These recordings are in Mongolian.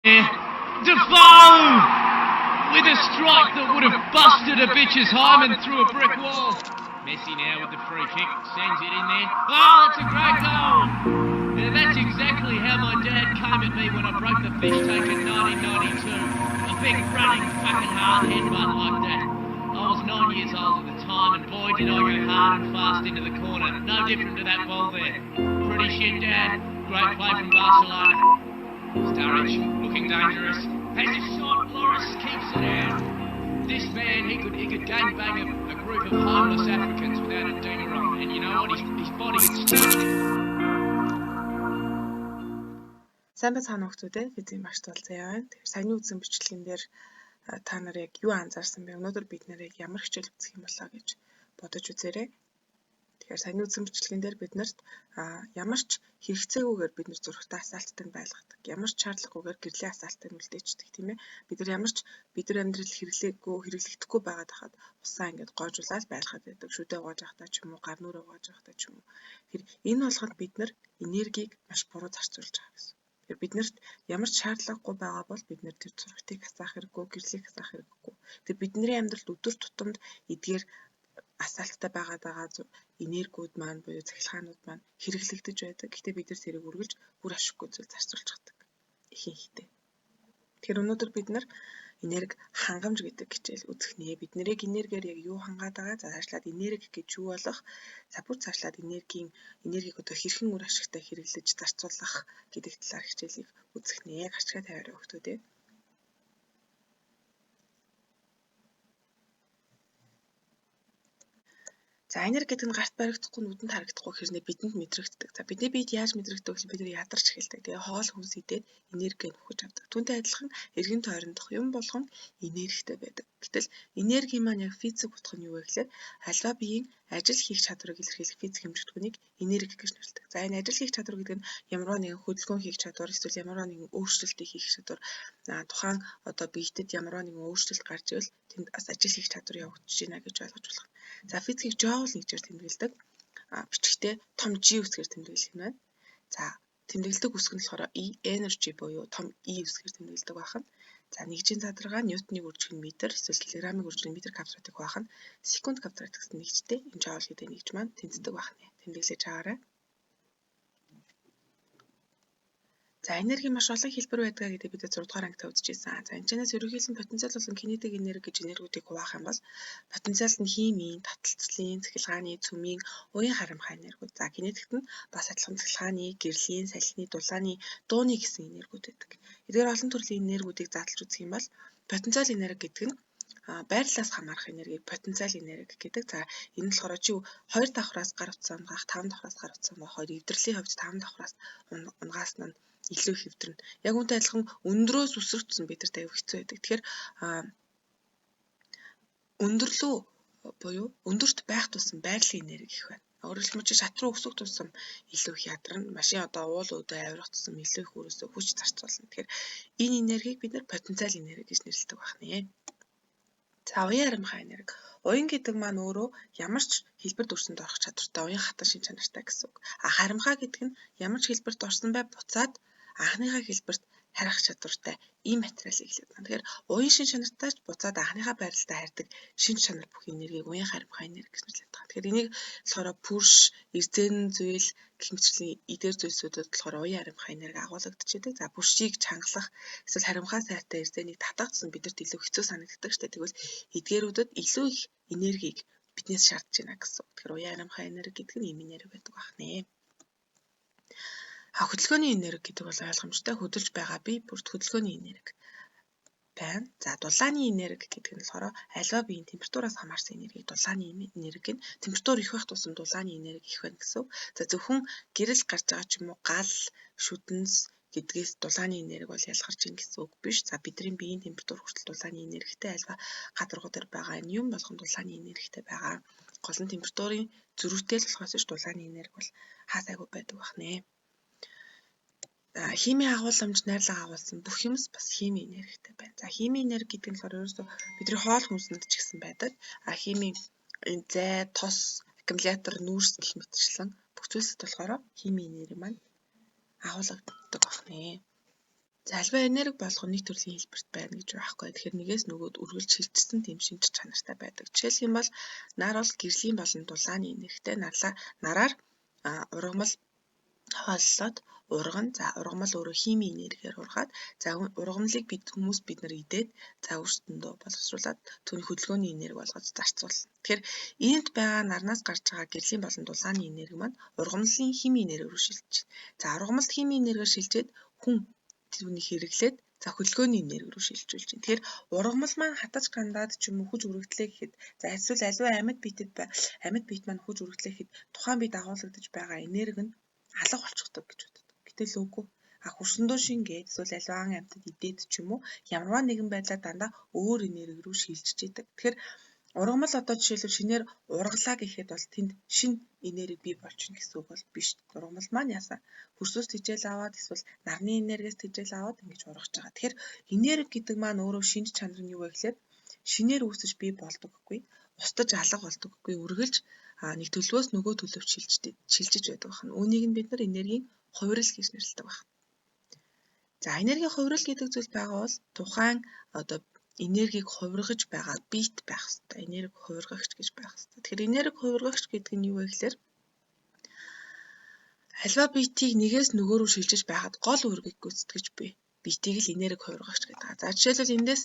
Defoe with a strike that would have busted a bitch's hymen through a brick wall. Messi now with the free kick, sends it in there. Oh, that's a great goal. Yeah, that's exactly how my dad came at me when I broke the fish tank in 1992. A big running fucking hard headbutt like that. I was 9 years old at the time, and boy did I go hard and fast into the corner. No different to that ball there. Pretty shit, Dad. Great play from Barcelona. Sturridge looking dangerous. Has a shot. Loris keeps it out. This man, he could gangbang a group of homeless Africans without a dinger on. And you know what? His body would still. Сайн бацхан хүмүүс бидний маш толзоо байна. Тэгэхээр саяны үзсэн бичлэгэн дээр та нар яг юу анзаарсан бэ? Өнөөдөр бид нэр яг ямар хичээл үзэх юм болоо гэж бодож үзээрэй. Тэгэхээр саяны үзсэн бичлэгэн дээр биднэрт ямар ч хэрэгцээгүйгээр бид нар зургатаа асаалттай байлгадаг. Ямар ч шаардлагагүйгээр гэрлийн асаалттай үлдээчдэг тийм ээ. Бид нар ямар ч бид нар амьдрал хэрэглэгдэхгүй байгаад хахад усаа ингээд гоожуулаад байлгаад байдаг. Шүдээ гоож явахдаа ч юм уу, гар нүрээ гоож явахдаа ч юм уу. Тэгэхээр энэ болгонд бид нар энергийг маш буруу зарцуулж байгаа гэсэн. Биднэрт ямар ч шаардлагагүй байгаа бол бид нэр тэр зургатыг асаах хэрэггүй, гэрлийг асаах хэрэггүй. Тэр бидний амьдралд өдөр тутамд эдгээр асаалттай байгаа энергиуд маань буюу цахилгаанууд маань хэрэглэгдэж байдаг. Гэхдээ бид нар тэрийг үргэлж бүр ашиггүй зүйл зарцуулж чаддаг. Ихэнхдээ. Тэгэхээр өнөөдөр бид нар энерги хангамж гэдэг хичээл үзэх нэ. Бид нэрийг энергиэр яг юу хангаад байгаа? За цаашлаад энерги гэж юу болох? За бүр цаашлаад энергийг одоо хэрхэн үр ашигтай хэрэглэж зарцуулах гэдэг талаар хичээлийг үзэх нэ. Гарчгаа тавиараа өгтөө. За энерги гэдэг нь гарт баригдахгүй, нүдэнд харагдахгүй хэрнээ бидэнд мэдрэгддэг. За бидний биед яаж мэдрэгддэг вэ? Бид нар ядарч эхэлдэг. Тэгээ хоол хүнс идээд энерги нөхөж авдаг. Түүнтэй адилхан эргэн тойрондох юм болгон энергитэй байдаг. Гэтэл энерги маань яг физик утга нь юу вэ гэхээр альва биеийн ажил хийх чадварыг илэрхийлэх физик хэмжигдэхүүнийг энерги гэж нэрлэдэг. За энэ ажил хийх чадвар гэдэг нь ямар нэгэн хөдөлгөөн хийх чадвар, эсвэл ямар нэгэн өөрчлөлтийг хийх чадвар, тухайн одоо биетэд ямар нэгэн өөрчлөлт гарч ивэл тэнд бас ажил хийх чадвар явагдаж байна гэж ойлгож болох. За физикийг joule нэгжээр тэмдэглэдэг. Бичгтээ том G үсгээр тэмдэглэх юм байна. За тэмдэглэдэг үсэг нь болохоор E energy буюу том E үсгээр тэмдэглэдэг байна. За нэгжийн задаргаа Ньютоны үржих нь метр, эсвэл килограммын үржих нь метр квадратыг байна. Секунд квадрат гэсэн нэгжтэй энэ joule гэдэг нэгж маань тэнцдэг байна. Тэмдэглэж аваарай. За энерги маш олон хэлбэр байдаг гэдэг бид 6 дугаар ангид үзчихсэн. За энэчнээс ерөнхийдөө потенциал болон кинетик энерги гэж энергиудыг хуваах юм бол потенциал нь химийн, таталцлын, цахилгааны, цөмийн, уян харамхай энергиуд. За кинетикт нь бас адилхан цахилгааны, гэрлийн, салхины, дулааны, дууны гэсэн энергиуд байдаг. Эдгээр олон төрлийн энергиудыг задлж үзэх юм бол потенциал энерги гэдэг нь байрлалаас хамаарах энергийг потенциал энерги гэдэг. За энэ нь болохоор чи 2 давхраас гар утсаа унгах, 5 давхраас гар утсаа унгах, эвдрэлийн хувьд 5 давхраас унгаас нь илүү хэвдэрнэ. Яг үүнтэй адилхан өндрөөс үсэрчсэн бидэрт аюу хэцүү байдаг. Тэгэхээр өндөрлөө буюу өндөрт байх тусам байгалийн энерги их байна. Өөрөөр хэлбэл шат руу өсөх тусам илүү их ядарна. Машин одоо уул өдөө авирах тусам илүү их өрөөсөө хүч зарцуулна. Тэгэхээр энэ энергийг бид нар потенциал энерги гэж нэрлэдэг байна. За уян харамхай энерги. Уян гэдэг маань өөрөө ямар ч хэлбэрт өрсөнд орох чадвартай уян хатан шин чанартай гэсэн үг. Харамхай гэдэг нь ямар ч хэлбэрт орсон бай буцаад анхныхаа хэлбэрт харих чадвартай ийм материалыг хэлээд байна. Тэгэхээр уян шин чанартай ч буцаад анхныхаа байралтаа харьдаг шин чанар бүх энергийг уян харамхай энерги гэж нэрлэдэг байна. Тэгэхээр энийг болохоор пүрш, эрзэн зүйл гэх мэтчлийн эдгээр зүйлсүүдэд болохоор уян харамхай энерги агуулгадж байдаг. За пүршийг чангалах эсвэл харамхай сайтай эрзэнийг татах гэсэн бидэрт илүү хэцүү санагддаг шүү дээ. Тэгвэл эдгээрүүдэд илүү их энергийг биднээс шаардж байна гэсэн. Тэгэхээр уян харамхай энерги гэдэг нь ийм энерги байдаг байна. Хөдөлгөөний энерги гэдэг бол ойлгомжтой. Хөдөлж байгаа бие бүрт хөдөлгөөний энерги байна. За дулааны энерги гэдэг нь болохоор аливаа биеийн температураас хамаарсан энерги. Дулааны энерги нь температур их байх тусам дулааны энерги их байна гэсэн. За зөвхөн гэрэл гарч байгаа ч юм уу гал, шүдэнс гэдгээс дулааны энерги бол ялгарч ийн гэсэн үг биш. За бидний биеийн температур хүртэл дулааны энергитэй аливаа гадаргуу дээр байгаа энэ юм болгон дулааны энергитэй байгаа. Гол нь температурын зөрүүтэй л болохоос ш дулааны энерги бол хаасайгүй байдаг байна. Химийн агуулмж найрлага агуулсан бүх юмс бас химийн энергитэй байна. За химийн энерги гэдэг нь болохоор ерөөсөө бидний хоол хүнсэнд ч гэсэн байдаг. Химийн зай, тос, аккумулятор, нүүрс гэх мэтчлэн бүх зүйлсд болохоор химийн энерги маань агуулгаддаг байна. За альва энерги болгох нэг төрлийн хэлбэрт байна гэж байхгүй. Тэгэхээр нэгээс нөгөөд үргэлж шилжсэн тийм шинж чанартай байдаг. Жишээлх юм бол нар бол гэрлийн болон дулааны энергитэй нараар ургамал хооллоод урган ургамал өөрөө химийн энергиээр ургаад ургамлыг бид нар идээд өөрсдөндөө боловсруулад түүний хөдөлгөөний энерги болгож зарцуулна. Тэгэхээр иймд байгаа нарнаас гарч байгаа гэрлийн болон дулааны энерги маань ургамлын химийн энерги рүү шилжиж байна. Ургамалт химийн энергиээр шилжээд хүн түүнийг хэрэглээд хөдөлгөөний энерги рүү шилжүүлж байна. Тэгэхээр ургамал маань хатаж гандаад ч юм уу хүч өргөдлөө гэхэд эсвэл аливаа амьд биет маань хүч өргөдлөө гэхэд тухайн бие дагуулгадж байгаа энерги нь алга болчихдог гэж боддог. Гэтэл үгүй. Хөрсөндөө шингээд эсвэл аливаан амьтад идээд ч юм уу ямарваа нэгэн байдлаар дандаа өөр энерги рүү шилжиж идэг. Тэгэхээр ургамал одоо жишээлбэл шинээр ургалаа гэхэд бол тэнд шинэ энерги бий болчихно гэсэн үг бол биш. Ургамал маань ясаа хөрсөөс тэжээл аваад эсвэл нарны энергиэс тэжээл аваад ингэж ургаж байгаа. Тэгэхээр энерги гэдэг маань өөрөө шинж чанар нь юу вэ гэхээр шинээр үүсэж бий болдоггүй, устж алга болдоггүй, үргэлж нэг төлөвөөс нөгөө төлөвт шилжиж байдаг байна. Үүнийг нь бид нар энергийн хувирал гэж нэрлэдэг байна. За энергийн хувирал гэдэг зүйл байгаа бол тухайн энергийг хувиргаж байгаа бит байх хэрэгтэй. Энерги хувиргагч гэж байх хэрэгтэй. Тэгэхээр энерги хувиргагч гэдэг нь юу вэ гэхээр альва битийг нэгээс нөгөө рүү шилжиж байхад гол үүргийг гүйцэтгэж буй битийг л энерги хувиргагч гэдэг. За жишээлбэл эндээс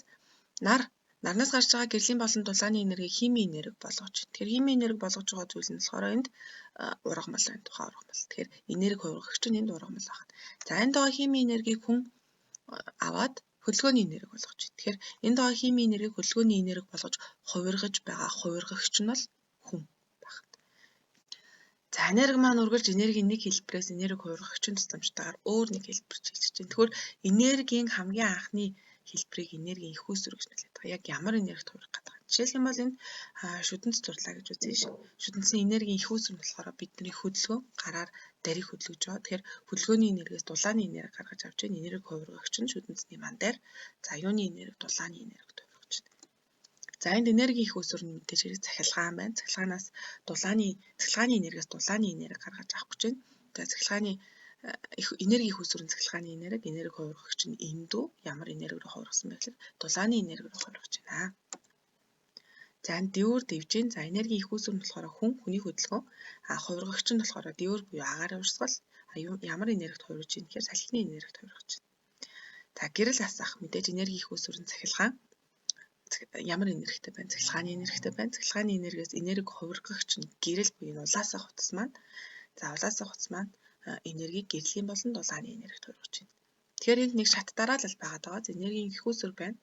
нарнаас гарч байгаа гэрлийн болон дулааны энерги химийн энерги болгож байна. Тэгэхээр химийн энерги болгож байгаа зүйл нь болохоор энд ургамал байна. Тухайн ургамал. Тэгэхээр энерги хувиргагч нь энд ургамал байна. За энд байгаа химийн энергийг хүн аваад хөдөлгөөний энерги болгож байна. Тэгэхээр энд байгаа химийн энергийг хөдөлгөөний энерги болгож хувиргаж байгаа хувиргагч нь бол хүн байна. За энерги маань үргэлж энергийн нэг хэлбэрээс энерги хувиргагчийн тусламжтайгаар өөр нэг хэлбэр шилжиж байна. Тэгэхээр энергийн хамгийн анхны хэлбэрийг энергийн их үүсвэр гэж нэрлэдэг. Яг ямар энергид хувирах гэдэг. Жишээлх юм бол энд шүтэнц зурлаа гэж үзье. Шүтэнцийн энергийн их үүсвэр нь болохоор бидний хөдөлгөөн гараар дарийг хөдөлгөж байгаа. Тэгэхээр хөдөлгөөний энергиэс дулааны энерги гаргаж авч байгаа энерги хувиргагч нь шүтэнцний мандар. За юуны энерги дулааны энергид хувиргаж байна. За энд энергийн их үүсвэр нь мэдээж хэрэг цахилгаан байна. Цахилгааны энергиэс дулааны энерги гаргаж авах гэж байна. За цахилгааны энерги их үүсвэрийн цахилгааны энерги хувиргагч нь эндүү ямар энерги рүү хувиргасан бэ гэхээр дулааны энерги рүү хувиргаж байна. За энэ дэвүүр дэвжин. За энергийн их үүсвэр нь болохоор хүний хөдөлгөөн. Хувиргагч нь болохоор дэвүүр буюу агаарын урсгал. Ямар энергид хувирж байна гэхээр салхины энергид хувиргаж байна. За гэрэл асаах мэдээж энергийн их үүсвэрийн цахилгаан ямар энергитэй байна? Цахилгааны энергитэй байна. Цахилгааны энергиэс энерги хувиргагч нь гэрэл буюу улаасаа хувцас маань. За улаасаа хувцас маань энергийг гэрлийн болон дулааны энергид хувиргаж байна. Тэгэхээр энд нэг шат дараалал байгаад байгаа. Энергийн их үүсвэр байна.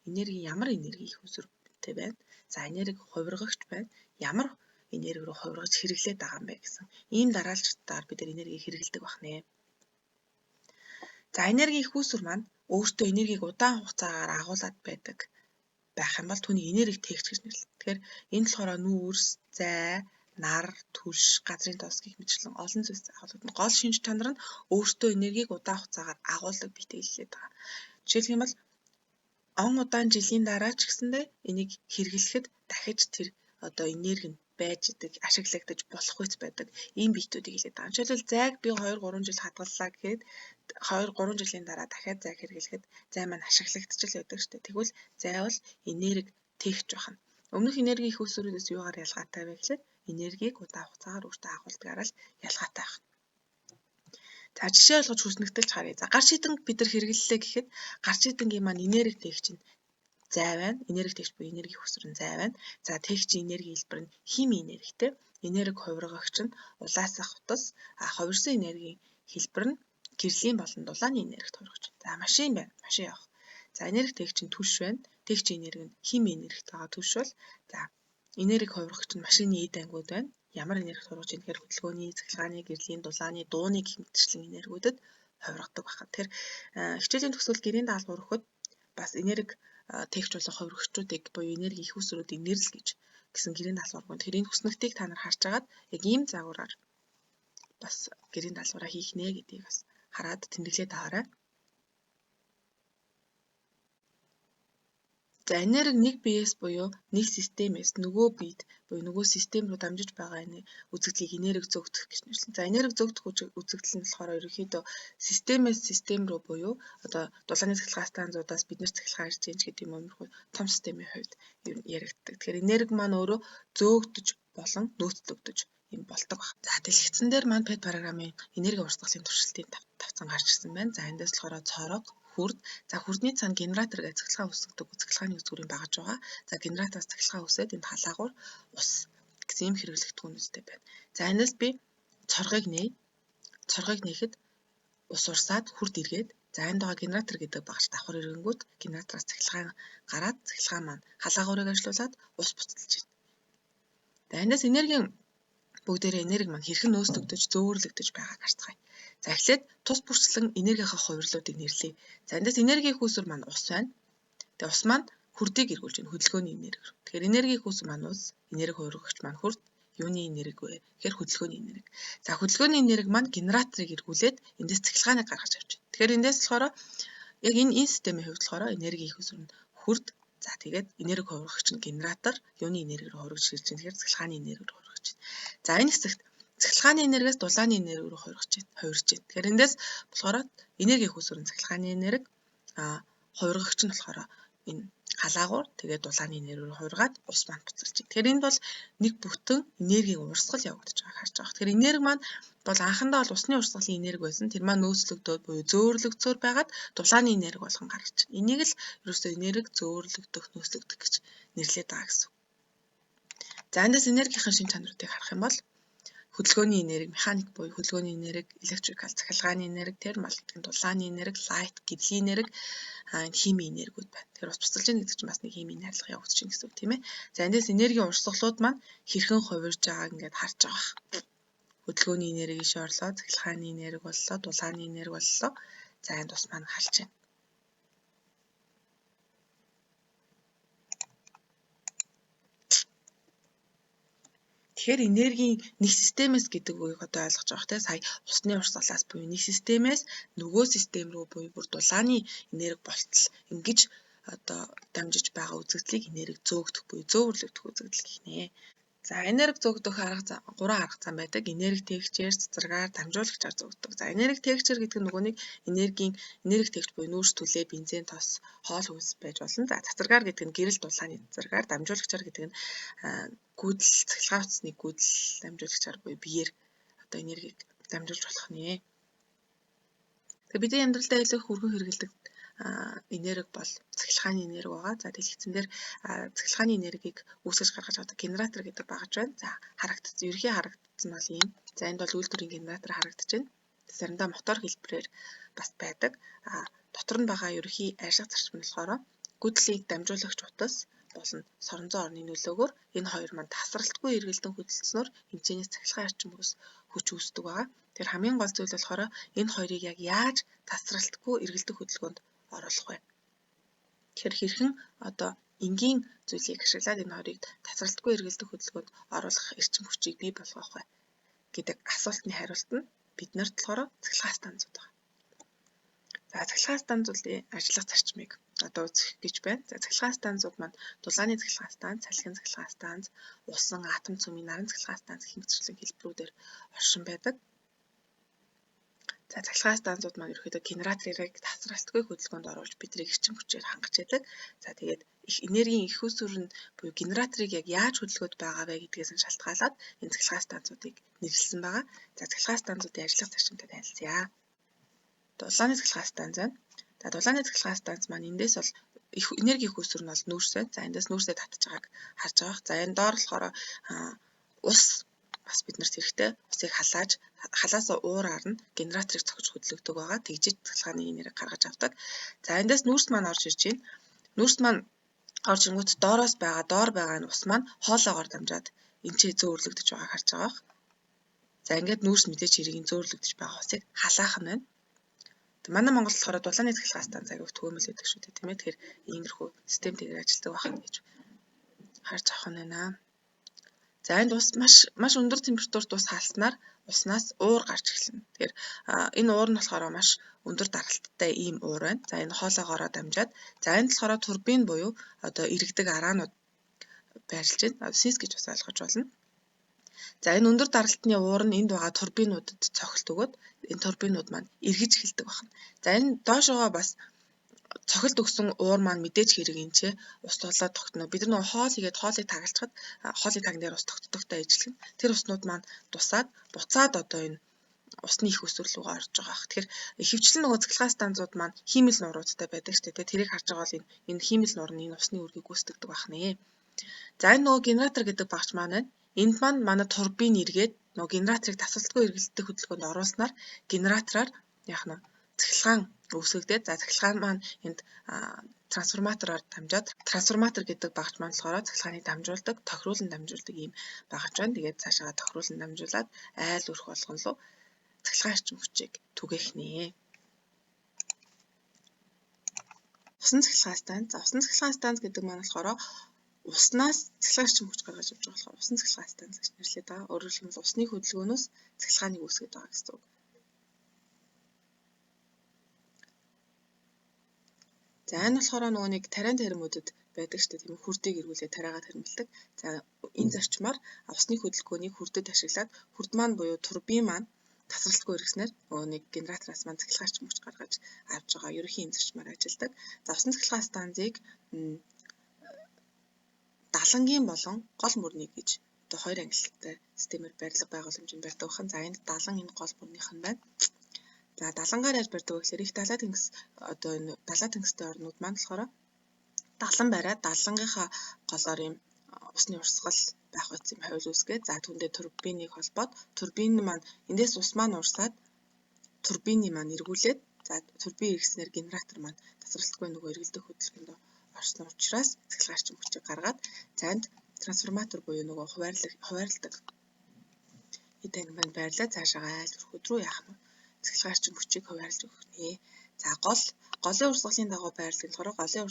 Энерги ямар энерги их үүсвэртэй байна? За энерги хувиргагч байна. Ямар энерги рүү хувиргаж хэрэглээд байгаа юм бэ гэсэн ийм дараалалтаар бид энергийг хэрэглэдэг байна. За энергийн их үүсвэр маань өөртөө энергийг удаан хугацаагаар агуулад байдаг байх юм бол түүнийг энерги тээгч гэж нэрлэдэг. Тэгэхээр энэ болохоор нүүрс, зай, нар, түлш, газрын тоос гэх мэтчлэн олон зүйлс агуулдаг. Гол шинж чанар нь өөртөө энергийг удаан хугацаагаар агуулдаг биетэй хэлээд байгаа. Жишээлх юм бол он удаан жилийн дараа ч гэсэндээ энийг хэрэглэхэд дахиж тэр энерги нь байж идэг, ашиглагдаж болох үс байдаг ийм биетүүдийг хэлээд байгаа. Жишээлбэл зайг би 2-3 жил хадгаллаа гэхэд 2-3 жилийн дараа дахиад зайг хэрэглэхэд зай маань ашиглагдчих л байдаг шүү дээ. Тэгвэл зай бол энерги тээгч байна. Өмнөх энерги их үүсвэрүүдээс юугаар ялгаатай вэ гэхээр энергийг удаан хугацаагаар өөртөө агуулдагаараа л ялгаатай байна. За жишээ олгож хүснэгтэлж харъя. За гар шийдэнг бид нар хэрэглэлээ гэхэд гар шийдэнгийн маань энерги тээгч нь зай байна. Энерги тээгч буюу энерги их үүсвэр нь зай байна. За тээгчийн энерги хэлбэр нь хими энергитэй. Энерги хувиргагч нь улаасаа хувцас. Хувирсан энергийн хэлбэр нь гэрлийн болон дулааны энергид хувиргаж байна. За машин байна. Машин явах. За энерги тээгч нь түлш байна. Тээгчийн энерги нь хими энергид байгаа түлш бол за энерги хувиргагч нь машины эд ангиуд байна. Ямар энергид хувиргаж байна гэхээр хөдөлгөөний, цахилгааны, гэрлийн, дулааны, дууны гэх мэтчлэн энергиудэд хувиргадаг байна. Тэгэхээр хичээлийн төгсгөл гэрийн даалгавар өгөхөд бас энерги тээгч болох хувиргагчдыг буюу энерги их үүсвэрүүдийг нэрлэл гэсэн гэрийн даалгавар өгнө. Тэгэхээр энэ хүснэгтийг та нар харж агаад яг ийм загвараар бас гэрийн даалгавраа хийх нэ гэдгийг бас хараад тэмдэглээд аваарай. За энерги нэг биеэс буюу нэг системээс нөгөө биед буюу нөгөө систем рүү дамжиж байгаа үзэгдлийг энерги зөөгдөх гэж нэрлэсэн. За энерги зөөгдөх үзэгдэл нь болохоор ерөнхийдөө системээс систем рүү буюу одоо дулааны цахилгаан станцуудаас бидний цахилгаан ирж байгаа гэдэг юм уу том системийн хувьд яригддаг. Тэгэхээр энерги маань өөрөө зөөгдөж болон нөөцлөгдөж юм болдог баг. За дэлгэцэн дээр маань ПЭТ програмын энерги урсгалын туршилтын тавцан гарч ирсэн байна. За эндээс болохоор цорог, хүрд. За хүрдний цаана генератор гэж цахилгаан үүсгэдэг цахилгааны үзгүүрийн багаж байгаа. За генератороос цахилгаан үүсээд энд халаагуур ус гэсэн юм хэрэглэгдэхүүнүүдтэй байна. За энэс би цоргыг нээ. Цоргыг нээхэд ус урсаад хүрд эргээд за энд байгаа генератор гэдэг багаж давхар ирэнгүүт генератороос цахилгаан гараад цахилгаан маань халаагуурыг ажилуулад ус буцалж байна. За энэс энергийн бүгдээрээ энерги маань хэрхэн нөөцлөгдөж зөөвөрлөгдөж байгааг харцгаая. За эхлээд тус бүрчлэн энергийнхаа хувирлуудыг нэрлэе. За эндээс энергийн хүүсвэр маань ус байна. Тэгээ ус маань хүрдийг эргүүлж байна хөдөлгөөний энерги. Тэгэхээр энергийн хүүсвэр маань ус, энерги хувиргагч маань хүрд, юуны энерги вэ? Тэгэхээр хөдөлгөөний энерги. За хөдөлгөөний энерги маань генераторыг эргүүлээд эндээс цахилгааныг гаргаж авч байна. Тэгэхээр эндээс болохоор яг энэ системийн хувьд болохоор энергийн хүүсвэр нь хүрд. За тэгээд энерги хувиргагч нь генератор, юуны энергиээр хувиргаж ирж байна. Тэгэхээр цахилгааны энергиээр хувиргаж байна. За энэ хэсэгт цахилгааны энергиээс дулааны энерги рүү хувирж байна. Тэгэхээр эндээс болохоор энергийн хүүсвэр нь цахилгааны энерги, хувиргагч нь болохоор энэ халаагуур тэгээд дулааны энерги рүү хувиргаад ус маань буцалж байна. Тэгэхээр энд бол нэг бүтэн энергийн урсгал явагдаж байгааг харж байгаа. Тэгэхээр энерги маань бол анхандаа бол усны урсгалын энерги байсан. Тэр маань нөөцлөгдөөд буюу зөөвөрлөгцөөр байгаад дулааны энерги болгон гарч байна. Энийг л ерөөсөө энерги зөөвөрлөгдөх, нөөцлөгдөх гэж нэрлэдэг байгаа гэсэн. За эндээс энергийн шин чанаруудыг харах юм бол хөдөлгөөний энерги, механик буюу хөдөлгөөний энерги, электрикал цахилгааны энерги, термал гэдэг нь дулааны энерги, лайт гэрлийн энерги, химийн энергиуд байна. Тэгэхээр ус буцалж ийн гэдэг чинь бас нэг химийн найрлага явагдаж байна гэсэн үг тийм ээ. За эндээс энергийн урсгалууд маань хэрхэн хувирж байгааг ингээд харж байгаа. Хөдөлгөөний энерги ишээ орлоо, цахилгааны энерги боллоо, дулааны энерги боллоо. За энд ус маань халж байна. Тэгэхээр энергийн нэг системээс гэдэг үгийг одоо ойлгож байгаа те сая усны урсгалаас буюу нэг системээс нөгөө систем рүү буюу бүр дулааны энерги болтол ингэж одоо дамжиж байгаа үзэгдлийг энерги зөөгдөх буюу зөөвөрлөгдөх үзэгдэл гэнэ. За энерги зөөгдөх гурван арга зам байдаг. Энерги тээгчээр, цэцэргаар, дамжуулагчаар зөөгддөг. За энерги тээгчээр гэдэг нь нөгөө нэг энерги тээгч буюу нүүрс түлээ, бензин, тос, хоол хүнс байж болно. За цэцэргаар гэдэг нь гэрэл дулааны цэцэргаар, дамжуулагчаар гэдэг нь гүйдэл цахилгаан утасны гүйдэл дамжуулагчаар буюу биеэр одоо энергийг дамжуулж болох нэ. Тэгээ бидний амьдралдаа илүү хүргэн хэрэгэлдэг энерги бол цахилгааны энерги байгаа. За дэлгэцэн дээр цахилгааны энергийг үүсгэж гаргаж авдаг генератор гэдэг багаж байна. За ерөнхий харагдсан бол ийм. За энд бол үйлдвэрийн генератор харагдаж байна. Заримдаа мотор хэлбэрээр бас байдаг. Дотор нь байгаа ерөнхий ажлах зарчим нь болохоор гүйдлийн дамжуулагч утас болон соронзон орны нөлөөгөөр энэ хоёр манд тасралтгүй эргэлдэн хөдөлснөөр хэмжээнээс цахилгаан орчин хүч үүсдэг байгаа. Тэгэхээр хамгийн гол зүйл болохоор энэ хоёрыг яг яаж тасралтгүй эргэлдэх хөдөлгөөнд оруулах вэ? Тэгэхээр хэрхэн одоо энгийн зүйлийг ашиглаад энэ хоёрыг тасралтгүй эргэлдэх хөдөлгөөнд оруулах эрчим хүчийг бий болгох вэ гэдэг асуултны хариулт нь биднэрт болохоор цахилгаан станцууд байна. За цахилгаан станцуудын ажиллах зарчмыг одоо үзэх гэж байна. За цахилгаан станцууд маань дулааны цахилгаан станц, салхин цахилгаан станц, усан, атом цөмийн наран цахилгаан станц гэх мэтчлэн хэлбэрүүдээр оршин байдаг. За цахилгаан станцууд маань ерөөхдөө генераторыг тасралтгүй хөдөлгөөнд оруулж бидний эрчим хүчээр хангаж байдаг. За тэгээд энергийн их үүсвэр нь буюу генераторыг яг яаж хөдөлгөөд байгаа вэ гэдгээс нь шалтгаалаад энэ цахилгаан станцуудыг нэрлэсэн байгаа. За цахилгаан станцуудын ажиллах зарчимтай танилцъя. Дулааны цахилгаан станц байна. За дулааны цахилгаан станц маань эндээс бол их энергийн хүүсвэр нь бол нүүрс байна. За эндээс нүүрсээ татж байгааг харж байгаа. За энэ доор болохоор ус бас биднэрт хэрэгтэй. Усыг халаасаа уураар нь генераторыг цогж хөдлөгдөг байгаа. Тэгжиж цахилгааны энерги гаргаж авдаг. За эндээс нүүрс маань орж ирж байна. Нүүрс маань орж ирэнгүүт доор байгаа нь ус маань хоолоогоор дамжаад энчээ зөөвөрлөгдөж байгааг харж байгаа. За ингээд нүүрс мэдээж хэрэг зөөвөрлөгдөж байгаа усыг халаах нь байна. Манай Монголд болохоор дулааны цахилгаан станц аяг төгөөмөл байдаг шүү дээ тийм ээ. Тэгэхээр иймэрхүү системтэйгээр ажилладаг байх гэж харж авах нь байна. За энд ус маш өндөр температурт ус хаалснаар уснаас уур гарч эхэлнэ. Тэгэхээр энэ уур нь болохоор маш өндөр даралттай ийм уур байна. За энэ хоолойгоороо дамжаад за энд болохоор турбин буюу одоо иргэдэг араанууд байрлаж байна. Сис гэж бас ойлгож болно. За энэ өндөр даралтны уур нь энд байгаа турбинуудад цохилт өгөөд энэ турбинууд маань эргэж эхэлдэг байна. За энэ доошоогоо бас цохилт өгсөн уур маань мэдээж хэрэг энэ ч ус толоод тогтно. Бид нар нөгөө хоол хийгээд хоолыг тагалцахад хоолын тагн дээр ус тогтдогтой ажиллана. Тэр уснууд маань тусаад буцаад одоо энэ усны их өсвөр рүү орж байгаа бах. Тэгэхээр ихэвчлэн нөгөө цэцлэгээ станцууд маань хиймэл нууруудтай байдаг шүү дээ. Тэрийг харж байгаа бол энэ хиймэл нуур нь энэ усны үргийг гүйцэтгэдэг байх нэ. За энэ нөгөө генератор гэдэг багч маань байна. Энд маань манай турбин эргээд нөгөө генераторыг тасралтгүй эргэлттэй хөдөлгөөнд оруулснаар генератороор яах нь цахилгаан үүсгэгдээд за цахилгаан маань энд трансформатороор дамжаад трансформатор гэдэг багч маань болохоор цахилгааныг дамжуулдаг, тохируулан дамжуулдаг ийм багч байна. Тэгээд цаашаа тохируулан дамжуулаад айл өрх болгон руу цахилгаан эрчим хүчийг түгээх нэ. Усан цахилгаан станц. За усан цахилгаан станц гэдэг маань болохоор уснаас цахилгаан эрчим хүч гаргаж авч байгаа болохоор усан цахилгаан станц гэж нэрлэдэг байгаа. Өөрөөр хэлбэл усны хөдөлгөөнөөс цахилгааныг үүсгэж байгаа гэсэн үг. За энэ болохоор нөгөө нэг тариан тармуудад байдаг шүү дээ. Тийм хүрдийг эргүүлээ тариагаа тармилдаг. За энэ зарчмаар усны хөдөлгөөнийг хүрдэд ашиглаад хүрд маань буюу турбин маань тасралтгүй эргэснээр нөгөө нэг генератораас маань цахилгаан эрчим хүч гаргаж авч байгаа. Ерөнхий юм зарчмаар ажилладаг. За усан цахилгаан станцыг далангийн болон гол мөрний гэж одоо хоёр ангиллалтай системээр барилга байгууламжинд барьдаг бахан. За энд далан энэ гол мөрнийх нь байна. За далангаар яаж барьдаг вэ гэхээр их далай тэнгис одоо энэ далай тэнгистэй орнууд маань болохоор далан бариад далангийнхаа голоор юм усны урсгал байх үс юм хавил үүсгээд за түүндээ турбиныг холбоод турбин маань эндээс ус маань урсаад турбины маань эргүүлээд за турбин эргэснээр генератор маань тасралтгүй нөгөө эргэлдэх хөдөлгөөнд орсон учраас цахилгаан эрчим хүчийг гаргаад за энд трансформатор буюу нөгөө хуваарлдаг эдэн маань байрлаад цаашаа айл өрхөд рүү яах нь цахилгаан эрчим хүчийг хуваарлж өгөх нэ. За голын урсгалын дагуу байрлах болохоор голын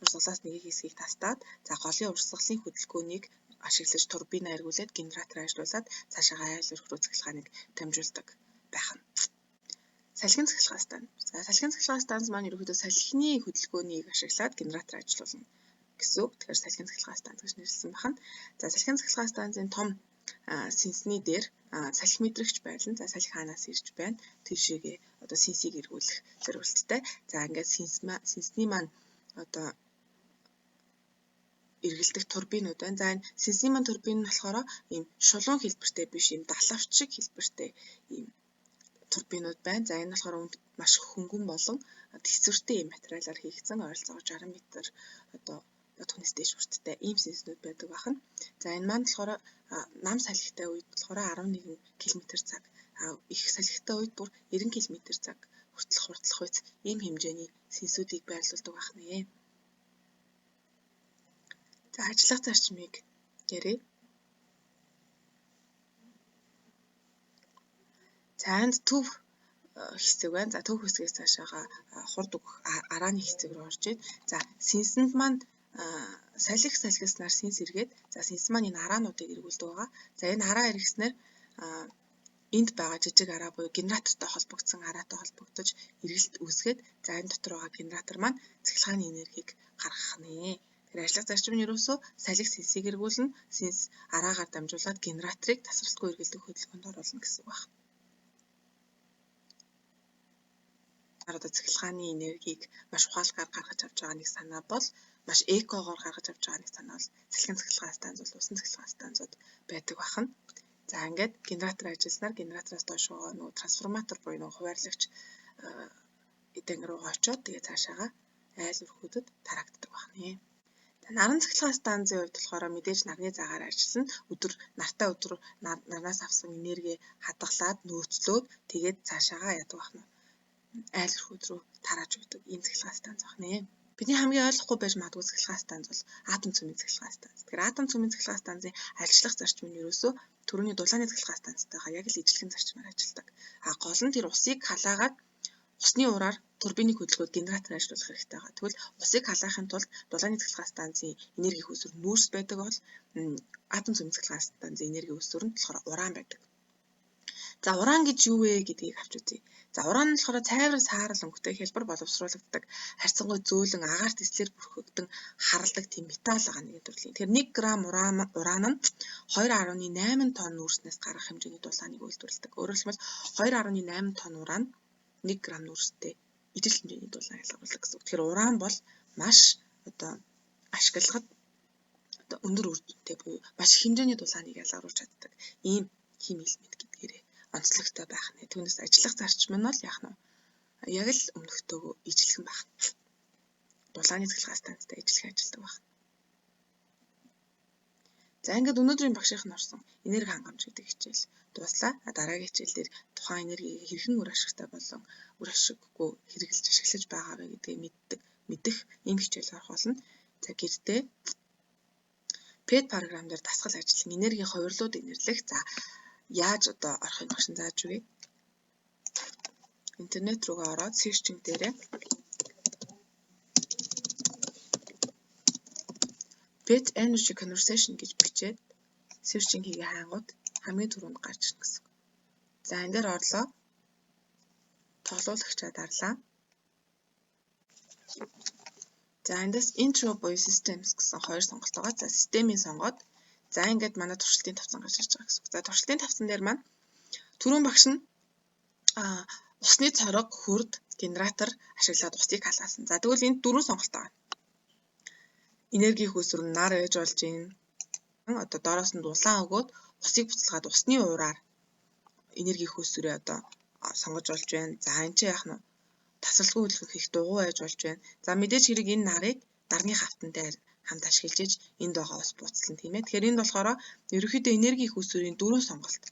урсгалаас нэг хэсгийг тастаад за голын урсгалын хөдөлгөөнийг ашиглаж турбинаа эргүүлээд генератор ажиллуулад цаашаа айл өрх рүү цахилгааныг дамжуулдаг байх нь. Салхин цахилгаан станц. За салхин цахилгаан станц маань ерөнхийдөө салхины хөдөлгөөнийг ашиглаад генератор ажиллуулна гэсэн үг. Тэгэхээр салхин цахилгаан станц гэж нэрлэсэн байна. За салхин цахилгаан станцын том синсний дээр салхи мэдрэгч байлна. За салхи хаанаас ирж байна? Тийшээгээ одоо синсийг эргүүлэх зорилттой. За ингээд синсний маань одоо эргэлдэх турбинууд байна. За энэ синсний маань турбин нь болохоор ийм шулуун хэлбэртэй биш, ийм далавч шиг хэлбэртэй ийм турбинууд байна. За энэ болохоор маш хөнгөн болон тэсвэртэй ийм материалаар хийгдсэн ойролцоогоор 60 м одоо түүнээс дээш хүрттэй ийм синснүүд байдаг бахан. За энэ маань болохоор нам салхитай үед болохоор 11 км/цаг, их салхитай үед бүр 90 км/цаг хүртэл хурдлах үйс ийм хэмжээний синсүүдийг байрлуулдаг байх нэ. За ажиллах зарчмыг ярив. За энд төв хэсэг байна. За төв хэсгээс цаашаага хурд өгөх арааны хэсэг рүү орж ийн. За синсэнд маань салхиснаар синс эргээд за синс маань энэ араануудыг эргүүлдэг байгаа. За энэ араа эргэснээр энд байгаа жижиг араа буюу генератортой холбогдсон араатай холбогдож эргэлт үүсгээд за энэ дотор байгаа генератор маань цахилгааны энергийг гаргах нэ. Тэгэхээр ажиллах зарчим нь ерөөсөө салхи синсийг эргүүлнэ, синс араагаар дамжуулаад генераторыг тасралтгүй эргэлдэх хөдөлгөөнд оруулна гэсэн үг байна. Одоо цахилгааны энергийг маш ухаалгаар гаргаж авч байгаа нэг санаа бол маш экогоор гаргаж авч байгаа нэг санаа бол салхин цахилгаан станц бол усан цахилгаан станцууд байдаг бахан. За ингээд генератор ажилласнаар генератороос доошоо нөгөө трансформатор буюу нөгөө хуваарлагч эдэн рүү очоод тэгээ цаашаага айл өрхүүдэд тараагддаг байна. Наран цахилгаан станцын хувьд болохоор мэдээж нарны цагаар ажиллана. Нартай өдөр нарнаас авсан энерги хадгалаад нөөцлөөд тэгээд цаашаага яадаг байна. Айл өрхүүд рүү тарааж өгдөг ийм цахилгаан станц байна. Бидний хамгийн ойлгохгүй байж магадгүй цахилгаан станц бол атом цөмийн цахилгаан станц. Тэгэхээр атом цөмийн цахилгаан станцын ажиллах зарчим нь ерөөсөө түрүүний дулааны цахилгаан станцтайгаа яг л ижилхэн зарчмаар ажилладаг. Гол нь тэр усыг халаагаад усны ураар турбиныг хөдөлгөөд генератор ажиллуулах хэрэгтэй байгаа. Тэгвэл усыг халаахын тулд дулааны цэцэлгаан станцын энерги хөөсвөр нүүрс байдаг бол атом цөмийн цэцэлгаан станцын энерги хөөсвөр нь болохоор уран байдаг. За уран гэж юу вэ гэдгийг авч үзье. За уран нь болохоор цайвар саарал өнгөтэй хялбар боловсруулагддаг, харьцангуй зөөлөн агаарт эслэр бүрхэгдэн харалдаг тийм металл байгаа нэгэн төрлийн. Тэгэхээр 1 грамм уран нь 2.8 тонн нүүрснээс гарах хэмжээний дулааныг үйлдвэрлэдэг. Өөрөөр хэлбэл 2.8 тонн уран 1 грамм нүүрстэй ижил хэмжээний дулаан ялгаруулдаг гэсэн үг. Тэгэхээр уран бол маш ашиглахад өндөр үр дүнтэй буюу маш хэмжээний дулааныг ялгаруулж чаддаг ийм хими элемент гэдгээрээ онцлогтой байх нэ. Түүнээс ажиллах зарчим нь бол яг л өмнөхтөөгөө ижилхэн байх. Дулааны цэцэлгаан станцтай ижилхэн ажилладаг байх. За ингээд өнөөдрийн багшийн орсон энерги хангамж гэдэг хичээл дуслаа. Дараагийн хичээлээр тухайн энергийг хэрхэн үр ашигтай болон үр ашиггүй хэрэглэж ашиглаж байгаа вэ гэдгийг мэдэх ийм хичээл орох болно. За гэртээ PET програм дээр дасгал ажиллан энергийн хувирлууд инэрлэх. За яаж орохыг багш зааж өгье. Интернет руугаа ороод searching дээрээ PET energy conversion гэж бичээд searching хийгээ хаангууд хамгийн түрүүнд гарч ирнэ гэсэн. За энэ дээр орлоо. Тоглуулагчаа дарлаа. За эндээс intro буюу systems гэсэн хоёр сонголт байгаа. За системийн сонгоод за ингээд манай туршилтын тавцан гарч ирж байгаа гэсэн. За туршилтын тавцан дээр маань түрүүн багш нь усны цорог, хурд, генератор ашиглаад усыг халаасан. За тэгвэл энд дөрвөн сонголт байгаа. Энерги хөөсвөр нь нар байж болж байна. Доороос нь дулаан өгөөд усыг буцалгаад усны ураар энерги хөөсвөрөө сонгож болж байна. За энэ чинь яах нь тасралтгүй хөдөлгөх их дугуй байж болж байна. За мэдээж хэрэг энэ нарыг нарны хавтантай хамт ашиглаж иж энд байгаа ус буцална тийм ээ. Тэгэхээр энд болохоор ерөнхийдөө энерги хөөсвөрийн дөрвөн сонголт.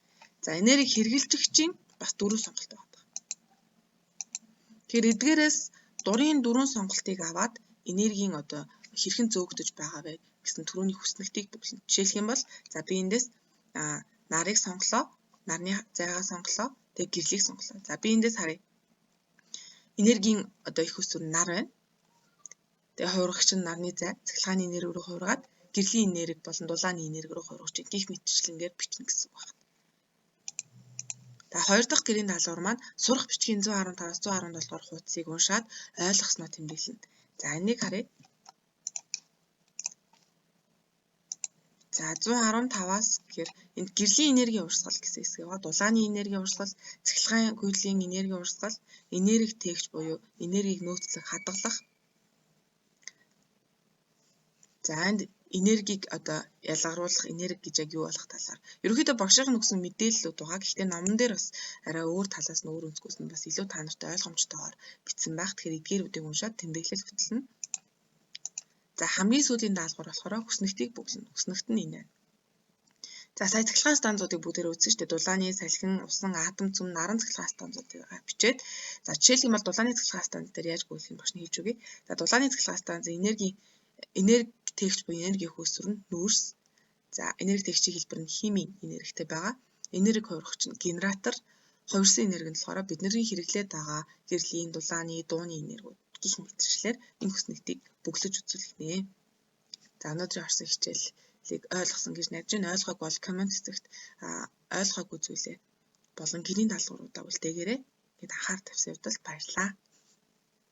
За энерги хэрэгжилжигчийн бас дөрвөн сонголт байна. Тэгэхээр эдгээрээс дурын дөрвөн сонголтыг аваад энергийн хэрхэн зөөгдөж байгаа вэ гэсэн түрүүний хүснэгтийг бүглэн. Жишээлх юм бол за би эндээс нарыг сонглоо, нарны зайгаа сонглоо, тэгээ гэрлийг сонглоо. За би эндээс харъя. Энергийн их хөөсвөр нар байна. Тэгээ хувиргагч нь нарны зай, цахилгааны энерги рүү хувиргаад гэрлийн энерги болон дулааны энерги рүү хувиргаж гих мэтчлэнгээр бичнэ гэсэн үг байна. За хоёр дахь гэрийн даалгавар маань сурах бичгийн 115-аас 117 дугаар хуудсыг уншаад ойлгосноо тэмдэглэнэ. За энийг харъя. За 115-аас гэхээр энд гэрлийн энергийн урсгал гэсэн хэсэг байгаа. Дулааны энергийн урсгал, цахилгаан гүйлийн энергийн урсгал, энерги тээгч буюу энергийг нөөцлөх хадгалах. За энд энергийг ялгаруулах энерги гэж яг юу болох талаар. Ерөнхийдөө багшийн өгсөн мэдээллүүд байгаа. Гэхдээ номон дээр бас арай өөр талаас нь өөр өнцгөөс нь бас илүү та нартай ойлгомжтойгоор бичсэн байх. Тэгэхээр эдгээрүүдийг уншаад тэмдэглэл хөтлөнө. За хамгийн сүүлийн даалгавар болохоор хүснэгтийг бүглэнэ. Хүснэгт нь энэ. За сая цахилгаан станцуудыг бүгдээр үзсэн шүү дээ. Дулааны, салхин, усан, атом цөм, наран цахилгаан станцуудыг бичээд за жишээлх юм бол дулааны цахилгаан станц дээр яаж гүйцэтгэх багш нь хийж өгье. За дулааны цахилгаан станцын энерги тээгч буюу энерги хөөсвөр нь нүүрс. За энерги тээгчийн хэлбэр нь химийн энергитэй байгаа. Энерги хувиргагч нь генератор, хувирсан энерги нь болохоор бидний хэрэглээд байгаа гэрлийн, дулааны, дууны энергиуд гих мэтчлэр энэ хүснэгтийг бүглэж үзүүлнэ. За өнөөдрийн орсон хичээлийг ойлгосон гэж найдаж байна. Ойлгоогүй бол коммент хэсэгт ойлгоогүй зүйлээ болон гэрийн даалгавруудаа үлдээгээрэй. Гэт анхаар тавьсан явдал баярлалаа.